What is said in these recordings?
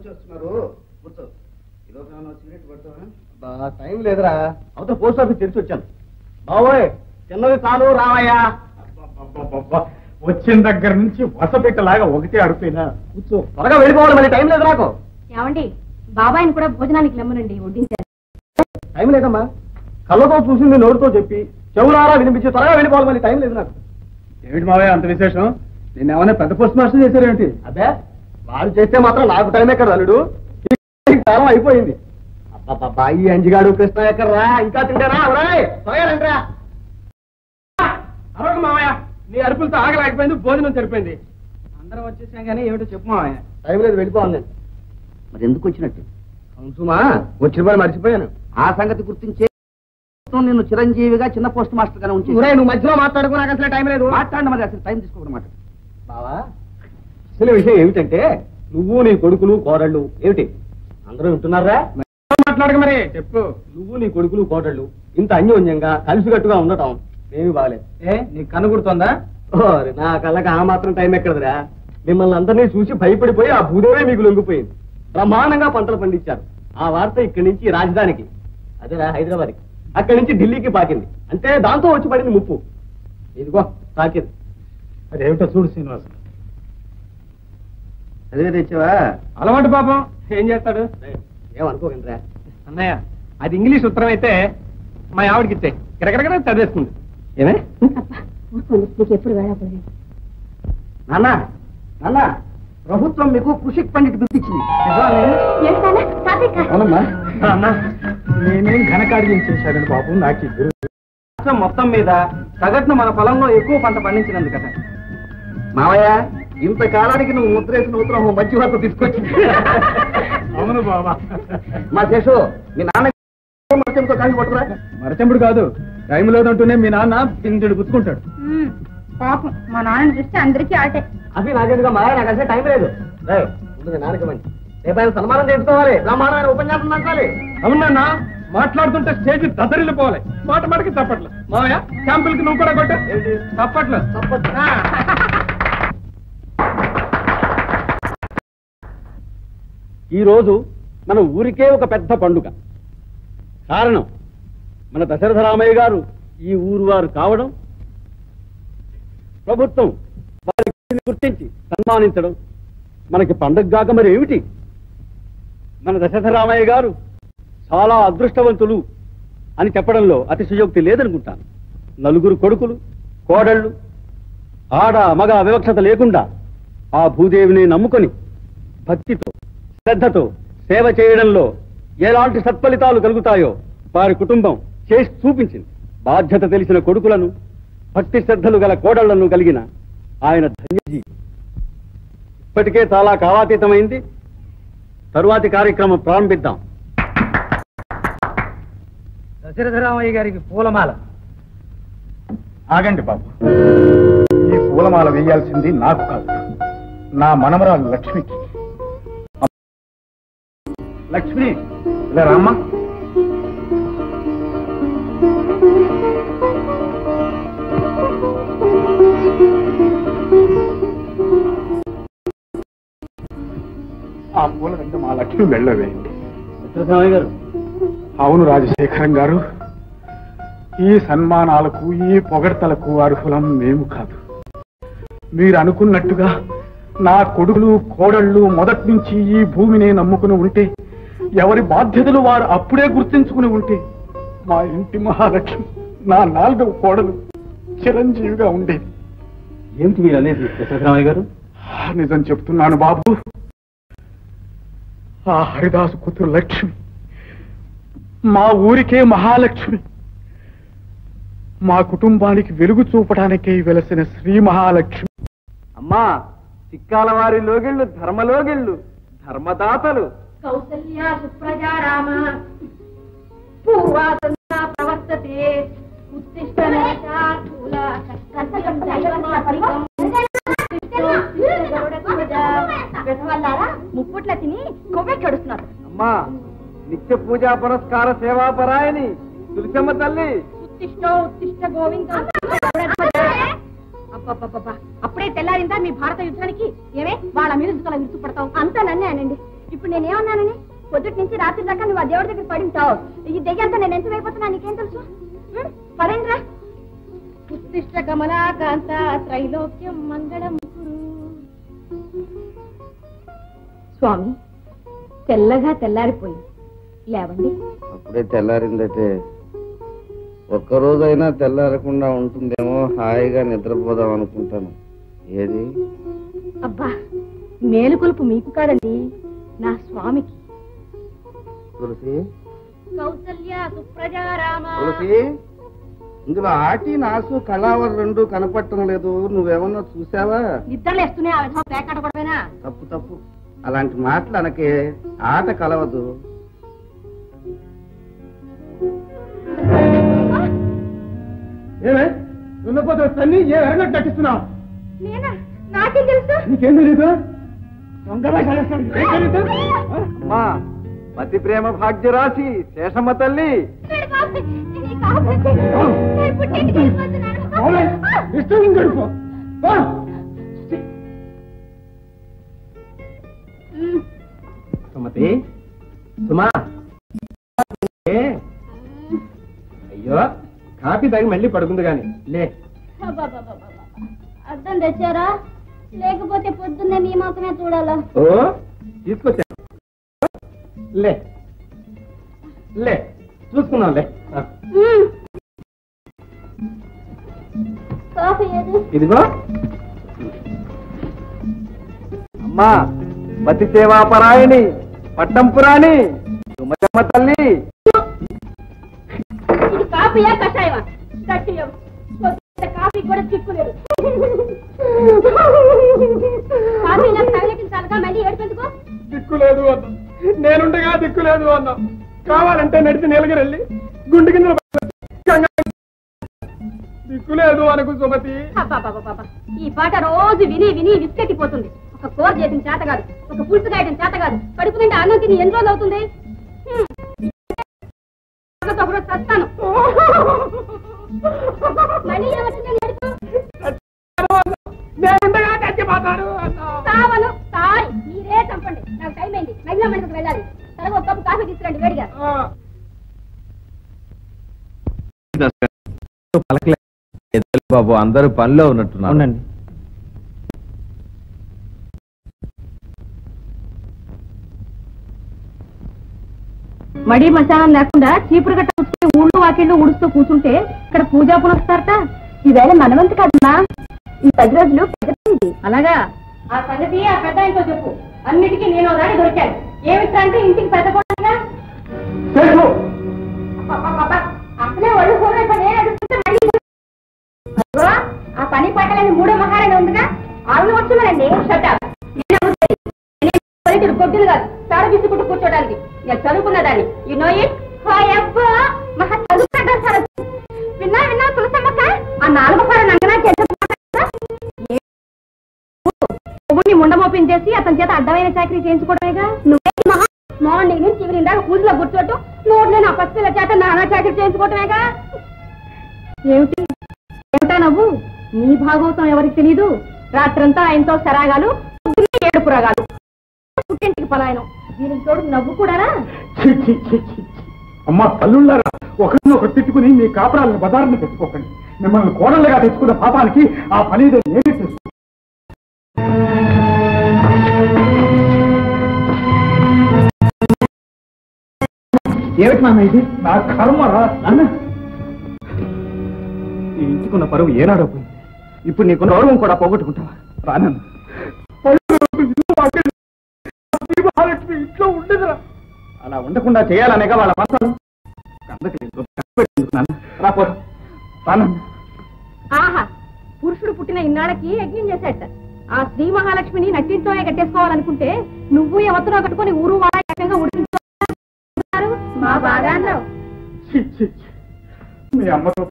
భోంచేస్తున్నారు. కూర్చో. ఈరోజు సిగరెట్ పడతావా? టైం లేదురా. అవతల పోస్ట్ ఆఫీస్ తెరిచి వచ్చాను. బావోయ్ చిన్నది చాలు రావయ్యా. వచ్చిన దగ్గర నుంచి వసపెట్టలాగా ఒకటే అడిపోయినా. కూర్చో. త్వరగా వెళ్ళిపోవాలి, మళ్ళీ టైం లేదు నాకు. ఏమండి బాబాయిని కూడా భోజనానికి లెమ్మనండి, వడ్డించారు. టైం లేదమ్మా. కళ్ళతో చూసింది నోటితో చెప్పి చెవులారా వినిపించి త్వరగా వెళ్ళిపోవాలి, మళ్ళీ టైం లేదు నాకు. ఏమిటి మావయ్య అంత విశేషం? నేను ఏమైనా పెద్ద పోస్ట్ మాస్టర్ చేశారేమిటి? అదే వాడు చేస్తే మాత్రం నాకు టైం ఎక్కడ అల్లుడు. కాలం అయిపోయింది. అబ్బా ఈ అంజిగాడు కృష్ణ ఎక్కడరా? ఇంకా తింటారా? త్వరగా రండిరా. అరవకు మావయ్య, నీ అరుపులతో ఆగలేకపోయింది, భోజనం సరిపోయింది. అందరం వచ్చేసాం కానీ ఏమిటో చెప్పు మావయ్య. టైం లేదు, వెళ్ళిపోవాలి నేను. మరి ఎందుకు వచ్చినట్టు? అవునుమా, వచ్చిన పని మర్చిపోయాను. ఆ సంగతి గుర్తించే నేను చిరంజీవిగా చిన్న పోస్ట్ మాస్టర్ గానే ఉంచి. నువ్వు మధ్యలో మాట్లాడుకో, నాకు అసలు టైం లేదు. మాట్లాడిన మరి అసలు టైం తీసుకోకూడమాట. బావా అసలు విషయం ఏమిటంటే నువ్వు నీ కొడుకులు కోడళ్ళు ఏమిటి అందరూ వింటున్నారా? మాట్లాడక మరి చెప్పు. నువ్వు నీ కొడుకులు కోడళ్ళు ఇంత అన్యోన్యంగా కలిసికట్టుగా ఉండటం ఏమి బాగలేదు. నీకు కన్ను గుర్తుందా? నా కళ్ళకి ఆ మాత్రం టైం ఎక్కడదిరా. మిమ్మల్ని అందరినీ చూసి భయపడిపోయి ఆ భూదేవే మీకు లొంగిపోయింది. బ్రహ్మాండంగా పంటలు పండించారు. ఆ వార్త ఇక్కడి నుంచి రాజధానికి, అదేరా హైదరాబాద్కి, అక్కడి నుంచి ఢిల్లీకి పాకింది. అంటే దాంతో వచ్చి పడింది ముప్పు. ఇదిగో తాకింది. అదేమిటో చూడు శ్రీనివాస్. అదే తెచ్చావా? అలవాటు పాపం, ఏం చేస్తాడు? ఏమనుకోకండిరా అన్నయ్య. అది ఇంగ్లీష్ ఉత్తరం అయితే మా ఆవిడకి ఇచ్చే కిరకరకర చదివేస్తుంది. ఏమే నీకు ఎప్పుడు వేళపడలేదు. నాన్న నాన్న, ప్రభుత్వం మీకు కృషి పండిట్ గుర్తించింది. అవునమ్మా. అన్న నేనేం ఘనకార్యం చేశాడని బాబు నాకు రాష్ట్రం మొత్తం మీద సగటున మన పొలంలో ఎక్కువ పంట పండించినందుకు కదా. మావయ్య ఇంతకాలానికి నువ్వు ముద్రేసిన ఉత్తరం మంచి వార్త తీసుకొచ్చింది. అవును బాబా. మా శేషు మీ నాన్న మరచెంతో కాగి పట్టురా. మరచెంపుడు కాదు, టైం లేదంటూనే మీ నాన్న పిందుడు గుచ్చుకుంటాడు. పాపం మా నాన్నని చూస్తే అందరికీ ఆటే. అవి నాకేందుగా మావయ్య, నాకు అసలు టైం లేదు. ఉంటుంది నాన్నకి మంచి రేపు ఆయన సన్మానం చేసుకోవాలి, బ్రహ్మాండమైన ఉపన్యాసం నడపాలి. అవునన్నా, మాట్లాడుతుంటే స్టేజ్ దద్దరిల్లిపోవాలి. మాట మాటకి తప్పట్లు. మావయ్య శాంపుల్ కి నువ్వు కూడా కొట్టు. తప్పట్లు ఈరోజు మన ఊరికే ఒక పెద్ద పండుగ. కారణం మన దశరథ రామయ్య గారు ఈ ఊరు వారు కావడం, ప్రభుత్వం వారికి గుర్తించి సన్మానించడం మనకి పండుగ కాక మరి ఏమిటి? మన దశరథ రామయ్య గారు చాలా అదృష్టవంతులు అని చెప్పడంలో అతిశయోక్తి లేదనుకుంటాను. నలుగురు కొడుకులు కోడళ్ళు, ఆడ మగ వివక్షత లేకుండా ఆ భూదేవిని నమ్ముకొని భక్తితో శ్రద్ధతో సేవ చేయడంలో ఎలాంటి సత్ఫలితాలు కలుగుతాయో వారి కుటుంబం చేసి చూపించింది. బాధ్యత తెలిసిన కొడుకులను, భక్తి శ్రద్ధలు గల కోడళ్లను కలిగిన ఆయన ధన్యజీవి. ఇప్పటికే చాలా కాలాతీతమైంది. తరువాతి కార్యక్రమం ప్రారంభిద్దాం. దశరథరామయ్య గారికి పూలమాల. ఆగండి బాబు, ఈ పూలమాల వేయాల్సింది నాకు కాదు, నా మనమరాలు లక్ష్మికి. లక్ష్మి ఇలా రామ్మా. ఆ పూల వెంట మా లక్ష్మి వెళ్ళవేయండి. గారు అవును రాజశేఖరం గారు, ఈ సన్మానాలకు ఈ పొగడ్తలకు అర్హులం మేము కాదు. మీరు అనుకున్నట్టుగా నా కొడుకులు కోడళ్ళు మొదటి నుంచి ఈ భూమిని నమ్ముకుని ఉంటే, ఎవరి బాధ్యతలు వారు అప్పుడే గుర్తించుకుని ఉంటే, మా ఇంటి మహాలక్ష్మి, నా 4వ కోడలు చిరంజీవిగా ఉండేది. ఏమిటి మీరు అనేది దశరథరామయ్య గారు? నిజం చెప్తున్నాను బాబు. ఆ హరిదాసు కూతురు లక్ష్మి మా ఊరికే మహాలక్ష్మి. మా కుటుంబానికి వెలుగు చూపడానికే వెలసిన శ్రీ మహాలక్ష్మి. అమ్మా, చిక్కాల వారి లోగిళ్ళు ధర్మలోగిళ్ళు, ధర్మదాతలు. కౌసల్య సుప్రజా రామ పూర్వాసన్నా ప్రవర్తతే ఉత్తిష్ట నరకార్థూల కర్తవ్యం దైవమాపరికం ముప్పుట్ల తిని కొవ్వెక్కడుస్తున్నారు. అమ్మా, నిత్య పూజా పురస్కార సేవాపరాయని తులసమ్మ తల్లి. ఉత్తిష్టో ఉత్తిష్ట గోవింద. అప్పుడే తెల్లారిందా మీ భారత యుద్ధానికి? ఏమే వాళ్ళ మీద విరుచుపడతావు? అంతా నన్నే అనండి. ఇప్పుడు నేనేమన్నానని? పొద్దుటి నుంచి రాత్రి దాకా నువ్వు ఆ దేవుడి దగ్గర పడింటావు. ఈ దెయ్యంతా నేను ఎంత అయిపోతున్నా నీకేం తెలుసు? పరేంద్రా ఉత్తిష్ట కమలాకాంత త్రైలోక్యం మంగళం కురు. స్వామి తెల్లగా తెల్లారిపోయింది, లేవండి. అప్పుడే తెల్లారిందైతే ఒక్కరోజైనా తెల్లారకుండా ఉంటుందేమో, హాయిగా నిద్రపోదాం అనుకుంటాను. ఏది? అబ్బా, మేలుకొలుపు మీకు కాదండి, నా స్వామికి. తులసి, కౌసల్య సుప్రజారామ. తులసి, ఇందులో ఆటి నాసు కళావర్ రెండు కనపడటం లేదు. నువ్వేమన్నా చూసావా? నిద్రలేస్తూనే ఆ విధంగా పేకాట కూడానా? తప్పు తప్పు, అలాంటి మాటలు అనకే. ఆట కలవదు. ఏమే దున్నపోతే తల్లి ఏ ఎరగట్టు నటిస్తున్నావు? నేనా? నాకేం తెలుసు? నీకేం తెలీదు? అమ్మా, పతి ప్రేమ భాగ్యరాశి శేషమ్మ తల్లి. ఇష్టం గడుపు. సుమతి, సుమా, అయ్యో కాఫీ తాగి మళ్ళీ పడుకుంది గాని లే. అర్థం తెచ్చారా? లేకపోతే పొద్దున్నే మీ మాత్రమే చూడాలా? ఓ తీసుకొచ్చా, లే లే చూసుకున్నాం లే. కాఫీ ఏది? ఇదిగో. అమ్మా, పతి సేవాపరాయణి పట్టంపురాణి సుమతమ్మ తల్లి. ఇది కాఫీయా కషాయమా? కట్టియం కాఫీ కూడా చిక్కులేదు. కాఫీ నాకు తగలెట్టించాలిగా, మళ్ళీ ఏడుపెందుకో? దిక్కులేదు అన్నా, నేనుండగా దిక్కులేదు అన్నా. కావాలంటే నడిచి నీలగిరెళ్ళి గుండె కింద దిక్కులేదు అనుకు సుమతి. ఈ పాట రోజు విని విని విసికెట్టిపోతుంది. ఒక కూర చేసిన చేత కాదు, ఒక పులుసు కాయడం చేత కాదు, కడుపు నిండా అన్నం తిని ఎన్ని రోజులు అవుతుంది? ఒకరోజు చస్తాను. మళ్ళీ ఏమవుతుంది? సావను సారీ, మీరే చంపండి, నాకు టైం అయింది. మహిళా మండలికి వెళ్ళాలి. తర్వాత ఒక కప్పు కాఫీ తీసుకురండి వేడిగా. బాబు, అందరూ పనిలో ఉన్నట్టున్నారు. మడి మశానం లేకుండా చీపురు గట్ట కూర్చుని ఊళ్ళు వాకిళ్ళు ఉడుస్తూ కూర్చుంటే ఇక్కడ పూజా పునస్తారట. ఈవేళ మనవంతి కాదమ్మా, ఈ 10 రోజులు పెద్ద. అలాగా? ఆ సంగతి ఆ పెద్ద ఆయనతో చెప్పు. అన్నిటికీ నేను రాని దొరికాను. ఏమిట్రా అంటే ఇంటికి పెద్ద కూడా అసలే ఒళ్ళు ఆ పని పట్టలేని 3వ మహారాణి ఉందిగా, ఆవిడ వచ్చున్నారండి. కొద్దులు కాదు, తాడు తీసుకుంటూ కూర్చోడానికి. నేను చదువుకున్నదాన్ని, యు నో ఇట్. మహా చదువుకుంటా సార్. విన్నా తులసమ్మక్క, ఆ 4వ సార్ నంగనాకి ఎంత ముండమోపిన్ చేసి అతని చేత అడ్డమైన చాకరీ చేయించుకోవడమేగా. నువ్వే మహా మార్నింగ్ నుంచి చివరి ఇందాక పూజలో కూర్చోటం, నోట్లో నా పసిపిల్ల చేత నానా చాకరీ చేయించుకోవటమేగా. ఏమిటా నవ్వు? నీ భాగవతం ఎవరికి తెలీదు. రాత్రంతా ఆయనతో సరాగాలు, ఏడుపు రాగాలు, పుట్టింటికి పలాయనం. దీనికి తోడు నవ్వు కూడానా? అమ్మా తల్లుళ్ళారా, ఒకరినొకరు తిట్టుకుని మీ కాపురాలను బజార్ని పెట్టుకోకండి. మిమ్మల్ని కోడళ్ళగా తెచ్చుకున్న పాపానికి ఆ పని నేనే చేస్తాను. ఏమిటి నాన్న ఇది? నా కర్మరా నాన్న. ఈ ఇంటికున్న పరువు ఏనాడో పోయింది. ఇప్పుడు నీకు గౌరవం కూడా పోగొట్టుకుంటావా? రానన్న, ఇంట్లో ఉండదురా. అలా ఉండకుండా చేయాలనేగా వాళ్ళ మనసు. ఆహా, పురుషుడు పుట్టిన ఇన్నాళ్ళకి యజ్ఞం చేశాట. ఆ శ్రీ మహాలక్ష్మిని నట్టింట్లోనే కట్టేసుకోవాలనుకుంటే నువ్వు ఎవరితో కట్టుకుని ఊరు వాళ్ళ ఏకంగా ఉడికించారు. మా బాగా అన్నావు. మీ అమ్మతో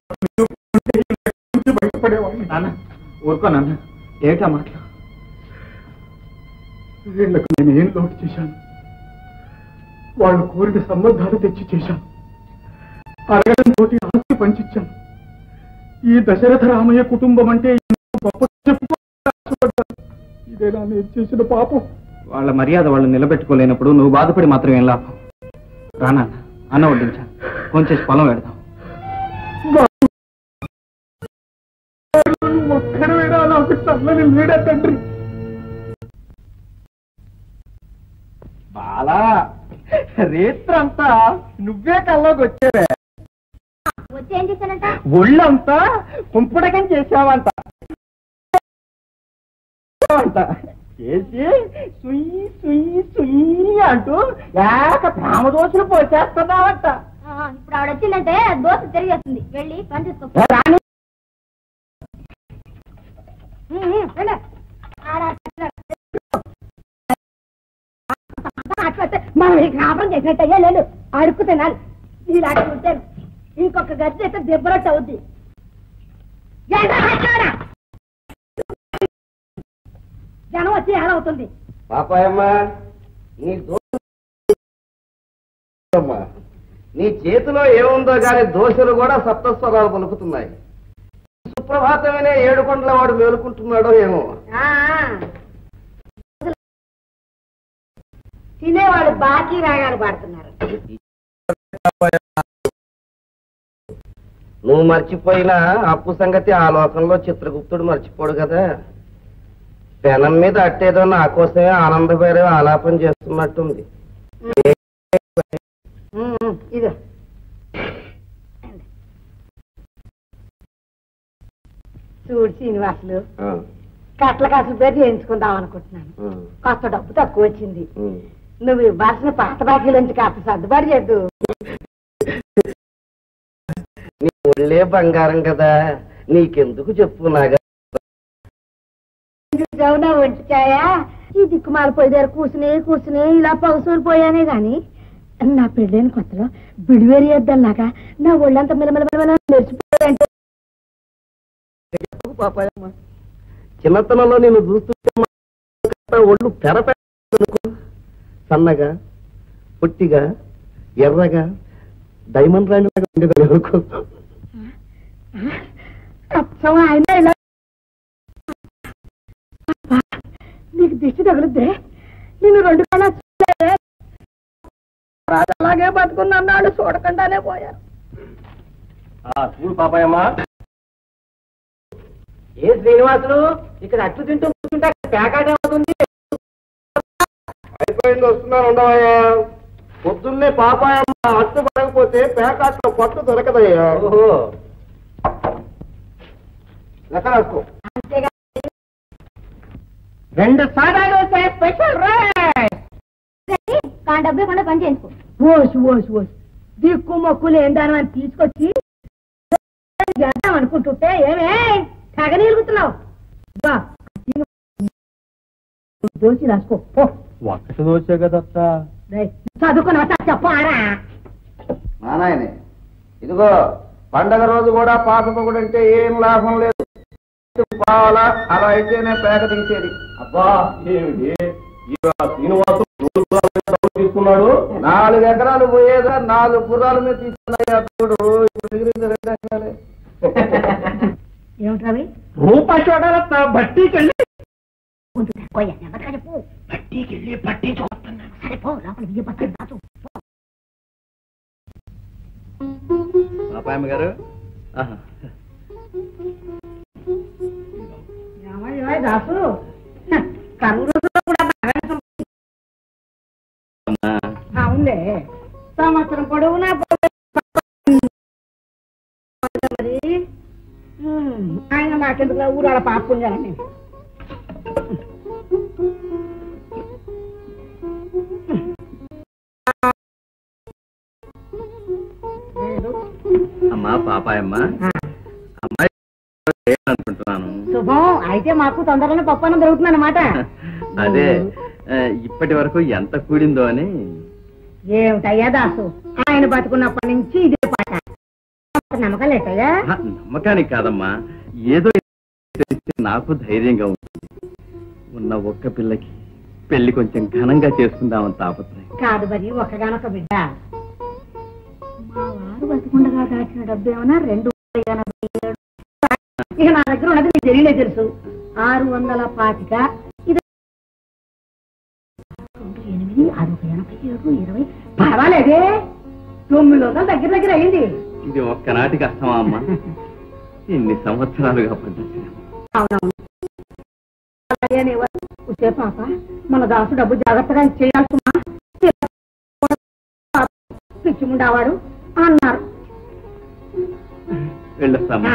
బయటపడేవాడిని. నాన్న ఊరుకో నాన్న, ఏటా మాటలు? వీళ్లకు నేను ఏం లోటు చేశాను? వాళ్ళు కోరిన సంబంధాలు తెచ్చి చేశాను. అడగడం తోటి ఆస్తి పంచిచ్చాను. ఈ దశరథ రామయ్య కుటుంబం అంటే గొప్ప చెప్పుకోవడం. ఇదేనా నేను చేసిన పాపం? వాళ్ళ మర్యాద వాళ్ళు నిలబెట్టుకోలేనప్పుడు నువ్వు బాధపడి మాత్రం ఏం లాభం. రానా అన్న వడ్డించా కొంచెం పొలం పెడదాం. తండ్రి బాలా రేత్రంతా నువ్వే కల్లోకి వచ్చేవే. వచ్చి ఏం చేశానంట? ఒళ్ళంతా కుంపడకం చేసావంట చేసి సుయ్యి సుయ్యి సుయ్యి అంటూ ఏక ప్రేమదోషులు పోసేస్తున్నావంట. ఇప్పుడు ఆవిడ వచ్చిందంటే దోశ తిరిగేస్తుంది. వెళ్ళి పని చేసుకో. మనం ఈ కాపురం చేసినట్టయ్యా లేదు, అడుక్కు తినాలి. ఇలాంటి ఉంటాను ఇంకొక గది అయితే దెబ్బరట్టు అవుద్ది. జనం వచ్చి ఏడవుతుంది. పాపాయమ్మా నీ చేతిలో ఏముందో గాని దోశలు కూడా సప్తస్వరాలు పలుకుతున్నాయి. సుప్రభాతమనే ఏడుకొండల వాడు మేలుకుంటున్నాడో ఏమో. తినేవాడు బాకీ రాగాలు పాడుతున్నారు. నువ్వు మర్చిపోయినా అప్పు సంగతి ఆ లోకంలో చిత్రగుప్తుడు మర్చిపోడు కదా. పెనం మీద అట్టేదో నా కోసమే ఆనందభైరవ ఆలాపన చేస్తున్నట్టుంది. ఇదో చూడు శ్రీనివాసులు, కట్ల కాసులు పేరు చేయించుకుందాం అనుకుంటున్నాను. కొత్త డబ్బు తక్కువ వచ్చింది. నువ్వు ఇవ్వాల్సిన పాత బాకీలోంచి కాస్త సర్దుబాటు చేద్దు. నీ ఒళ్ళే బంగారం కదా, నీకెందుకు చెప్పు నాగా. చవునా ఒంటికాయా ఈ దిక్కుమాల పోయి దగ్గర కూర్చుని ఇలా పగుసుని పోయానే గాని నా పెళ్ళైన కొత్తలో బిడివేరి వేద్దాలాగా నా ఒళ్ళంతా మిలమిల మెరిచిపోయాడంటే. పాపాయమ్మ చిన్నతనంలో నేను చూస్తుంటే ఒళ్ళు పెరపెనుకో, సన్నగా పొట్టిగా ఎర్రగా డైమండ్ రాణి లాగా ఉండేది అనుకో. ఆయన ఇలా నీకు దిష్టి తగులుద్దే. నేను 2 కళ అలాగే బతుకున్నాడు, చూడకుండానే పోయాను. చూడు పాపాయమ్మా, ఏ శ్రీనివాసులు ఇక్కడ అట్లు తింటూ కూర్చుంటే ప్యాకాట్ ఏమవుతుంది? అయిపోయింది, వస్తున్నాను ఉండవయ్యా. పొద్దున్నే పాపాయమ్మ అట్టు పడకపోతే ప్యాకాట్లో పట్టు దొరకదయ్యా. ఓహో, లెక్క రాసుకో. 2 సాడాలు స్పెషల్ రైస్. డబ్బే కొండ పని చేసుకో. ఓసు దిక్కు మొక్కులు ఏందాను అని తీసుకొచ్చి చేద్దాం అనుకుంటుంటే ఏమే తెగ నిలుగుతున్నావు. దోశ రాసుకో. ఒక్కటి దోశే కదా చదువుకున్నా చెప్పారా నానాయనే ఇదిగో, పండగ రోజు కూడా పాపపొగుడు అంటే ఏం లాభం లేదు. పావాలా అలా అయితేనే పేక దించేది. అబ్బా ఏమిటి శ్రీనివాసు తీసుకున్నాడు? 4 ఎకరాలు పోయేదా 4 గుర్రాల మీద తీసుకున్నాయి అప్పుడు. ఇప్పుడు మిగిలింది 2 ఎకరాలే. ఏమిటి రూపాయి చూడాలత్తా బట్టీకెళ్ళి చెప్పు. బట్టీకెళ్ళి బట్టి చూస్తున్నాను. సరిపో లోపల బియ్య పచ్చడి దాచు. పాపాయమ్మ గారు దాసు కరువు రోజుల్లో కూడా బాగా అవునులే. సంవత్సరం పొడవునా మరి ఆయన నాకెందుకు ఊరాల పాపుకుంటానని. అమ్మా పాపాయమ్మ, అమ్మాయి అనుకుంటున్నాను. శుభం అయితే మాకు తొందరలోనే పప్పు దొరుకుతుంది అన్నమాట. అదే ఇప్పటి వరకు ఎంత కూడిందో అని. ఏమిటయ్యా దాసు, ఆయన బతుకున్నప్పటి నుంచి ఇదే పాట. నమ్మకం లేటయ్యా? నమ్మకానికి కాదమ్మా, ఏదో తెలిస్తే నాకు ధైర్యంగా ఉంటుంది. ఉన్న ఒక్క పిల్లకి పెళ్లి కొంచెం ఘనంగా చేసుకుందామని తాపత్రయం. కాదు మరి ఒక్కగానొక్క బిడ్డ. మా వారు బతుకుండగా దాచిన డబ్బు ఏమన్నా 287. ఇక నా దగ్గర ఉన్నది నీకు తెలియలే తెలుసు. 625. ఇది అదొక 87, 20 పర్వాలేదే 9 వందల దగ్గర అయింది. ఇది ఒక్కనాటి కష్టమా అమ్మా? ఇన్ని సంవత్సరాలుగా పడ్డా. అవునవును. ఉసే పాప, మన దాసు డబ్బు జాగ్రత్తగా ఇచ్చేయాల్సిందా? పిచ్చిముండావాడు అన్నారు. వెళ్ళొస్తామా?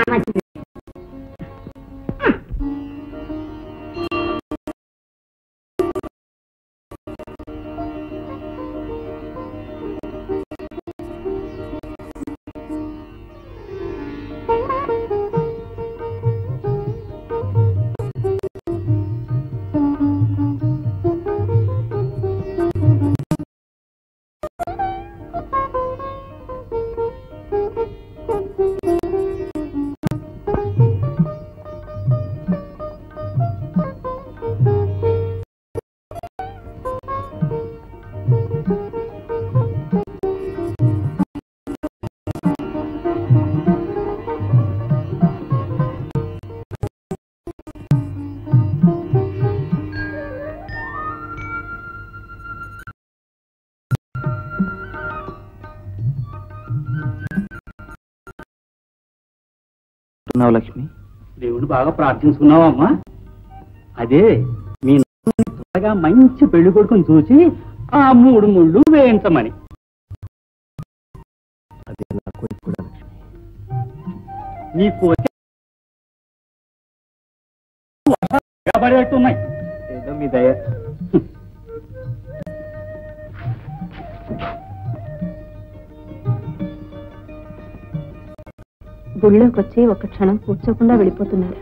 లక్ష్మి, దేవుడు బాగా ప్రార్థించుకున్నావా అమ్మా? అదే మీ త్వరగా మంచి పెళ్లి కొడుకుని చూసి ఆ 3 ముళ్ళు వేయించమని. అదే నా కోరిక కూడా లక్ష్మి. నీ కోరిక పడేట్టున్నాయి. ఏదో మీ దయ. గుళ్ళోకి వచ్చి ఒక క్షణం కూర్చోకుండా వెళ్ళిపోతున్నారు.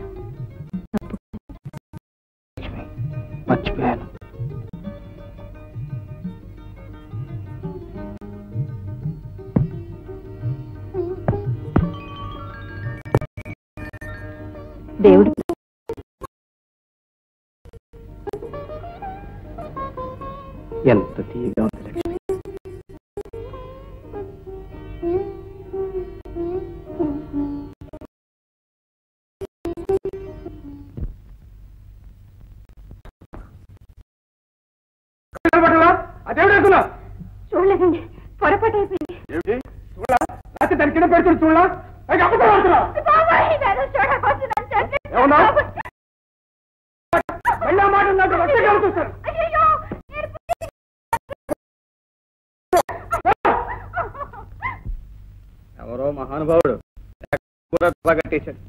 మర్చిపోయాను. దేవుడు ఎంత తీయగా ఉంది లక్ష్మి. చూడలేదండి, పొరపాటు అయిపోయింది. దాని కింద పెడుతుంది చూడలా? ఏమన్నా మాట ఎవరో మహానుభావుడు కట్టేశాడు.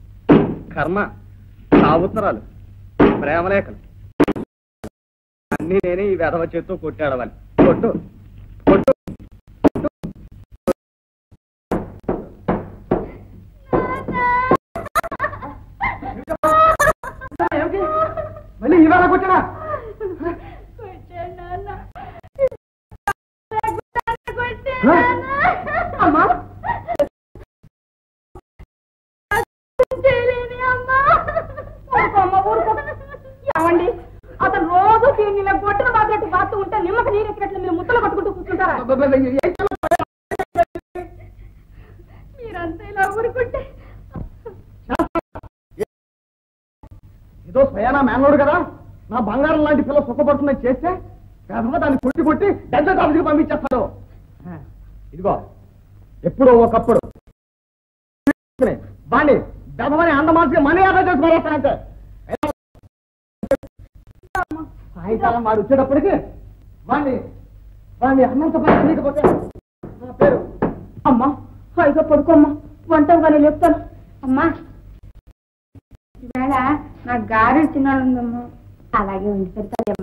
కర్మ, సావుత్తరాలు, ప్రేమలేఖలు అన్నీ నేనే ఈ వెధవ చేత్తో కొట్టాడవాలి. కొట్టు కొట్టు. మళ్ళీ ఇవాళ కొట్టినా? అమ్మా ఏమండి, అతను రోజు దీన్ని గొట్టిన బాధ్యత బాతూ ఉంటే నిమ్మకి నీరు ఎక్కినట్లు మీరు ముద్దలు పట్టుకుంటూ కూర్చుంటారా? మీరంతా ఇలా ఊరుకుంటే ఏదో స్వయానా మేనోడు కదా, నా బంగారం లాంటి పిల్ల సుఖపడుతుందని చేస్తే పెద్దమ్మ దాన్ని కొట్టి డెంటల్ ఆఫీస్కి పంపించేస్తాడు. ఇదిగో ఎప్పుడో ఒకప్పుడు బాండి పెద్దమని అందమాసిగా మనీ ఆదా చేసి మారేస్తానంటే సాయంకాలం వాడు వచ్చేటప్పటికి వాడిని అన్నంత పని చేయకపోతే నా పేరు. అమ్మా హాయిగా పడుకోమ్మా, వంటగానే లేపుతాను. అమ్మా ఈవేళ నాకు గారెలు తినాలందమ్మా. అలాగే ఉండి పెడతాను.